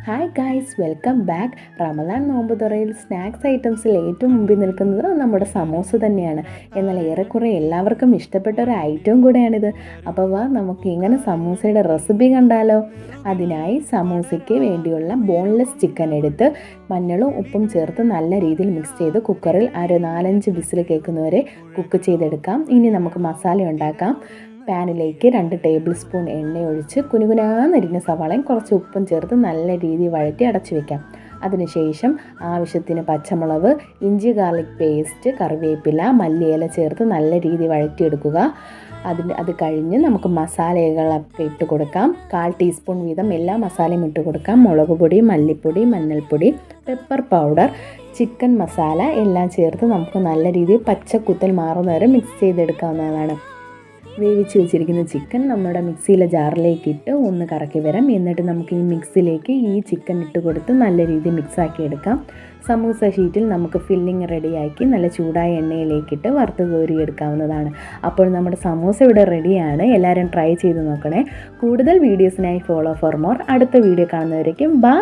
Hi guys, welcome back. Ramadan നോമ്പ് തുറയിൽ snacks ഐറ്റംസിൽ ഏറ്റവും മുമ്പിൽ നിൽക്കുന്നത് നമ്മുടെ സമോസ തന്നെയാണ്. എന്നാൽ ഏറെക്കുറെ എല്ലാവർക്കും ഇഷ്ടപ്പെട്ട ഒരു ഐറ്റവും കൂടെയാണിത്. അപ്പോൾ വാ നമുക്ക് ഇങ്ങനെ സമൂസയുടെ റെസിപ്പി കണ്ടാലോ. അതിനായി സമൂസയ്ക്ക് വേണ്ടിയുള്ള ബോൺലെസ് ചിക്കൻ എടുത്ത് മഞ്ഞളും ഉപ്പും ചേർത്ത് നല്ല രീതിയിൽ മിക്സ് ചെയ്ത് കുക്കറിൽ 4-5 വിസിൽ കേൾക്കുന്നവരെ കുക്ക് ചെയ്തെടുക്കാം. ഇനി നമുക്ക് മസാല ഉണ്ടാക്കാം. പാനിലേക്ക് 2 ടേബിൾ സ്പൂൺ എണ്ണ ഒഴിച്ച് കുനുകുനാന്നരിഞ്ഞ സവാളയും കുറച്ച് ഉപ്പും ചേർത്ത് നല്ല രീതിയിൽ വഴറ്റി അടച്ചു വയ്ക്കാം. അതിനുശേഷം ആവശ്യത്തിന് പച്ചമുളക്, ഇഞ്ചി ഗാർലിക് പേസ്റ്റ്, കറിവേപ്പില, മല്ലിയില ചേർത്ത് നല്ല രീതിയിൽ വഴറ്റിയെടുക്കുക. അത് കഴിഞ്ഞ് നമുക്ക് മസാലകളൊക്കെ ഇട്ട് കൊടുക്കാം. 1/4 ടീസ്പൂൺ വീതം എല്ലാ മസാലയും ഇട്ട് കൊടുക്കാം. മുളക് പൊടി, മല്ലിപ്പൊടി, മഞ്ഞൾപ്പൊടി, പെപ്പർ പൗഡർ, ചിക്കൻ മസാല എല്ലാം ചേർത്ത് നമുക്ക് നല്ല രീതിയിൽ പച്ചക്കുത്തൽ മാറുന്നവരെ മിക്സ് ചെയ്തെടുക്കാവുന്നതാണ്. വേവിച്ച് വെച്ചിരിക്കുന്ന ചിക്കൻ നമ്മുടെ മിക്സിയിലെ ജാറിലേക്ക് ഇട്ട് ഒന്ന് കറക്കി വരാം. എന്നിട്ട് നമുക്ക് ഈ മിക്സിലേക്ക് ഈ ചിക്കൻ ഇട്ട് കൊടുത്ത് നല്ല രീതിയിൽ മിക്സാക്കി എടുക്കാം. സമൂസ ഷീറ്റിൽ നമുക്ക് ഫില്ലിങ് റെഡിയാക്കി നല്ല ചൂടായ എണ്ണയിലേക്കിട്ട് വറുത്ത് കോരി എടുക്കാവുന്നതാണ്. അപ്പോൾ നമ്മുടെ സമൂസ ഇവിടെ റെഡിയാണ്. എല്ലാവരും ട്രൈ ചെയ്ത് നോക്കണേ. കൂടുതൽ വീഡിയോസിനായി ഫോളോ ഫോർ മോർ. അടുത്ത വീഡിയോ കാണുന്നവരേക്കും ബൈ.